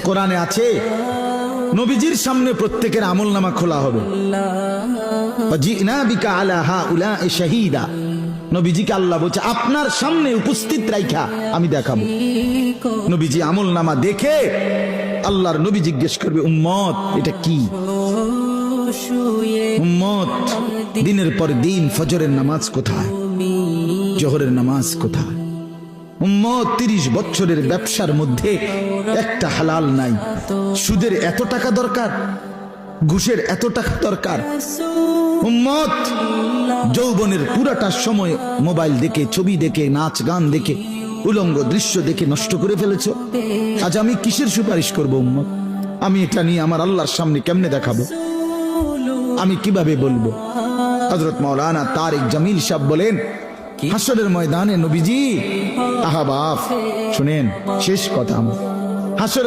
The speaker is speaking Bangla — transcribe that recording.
কোরআনে আছে নবীজির সামনে প্রত্যেকের আমলনামা খোলা হবে। জিনা বিকা আলা হাউলাই শাহীদা, নবীজিকে আল্লাহ বলছে আপনার সামনে উপস্থিত রাইখা আমি দেখাবো। নবীজি আমলনামা দেখে আল্লাহর নবী জিজ্ঞেস করবে উম্মত এটা কি? উম্মত দিনের পর দিন ফজরের নামাজ কোথায়, জোহরের নামাজ কোথায়? উম্মত 30 বছরের ব্যবসার মধ্যে একটা হালাল নাই। সুদের এত টাকা দরকার, ঘুষের এত টাকা দরকার। উম্মত যৌবনের পুরাটা সময় মোবাইল দেখে, ছবি দেখে, নাচ গান দেখে, উলঙ্গ দৃশ্য দেখে নষ্ট করে ফেলেছো। আজ আমি কিসের সুপারিশ করব উম্মত? আমি এটা নিয়ে আমার আল্লাহর সামনে কেমনে দেখাবো? আমি কিভাবে বলবো? হযরত মাওলানা তারিক জামিল সাহেব বলেন হাসরের ময়দানে নবীজি আহা বাপ শুনেন শেষ কথা, হাসরের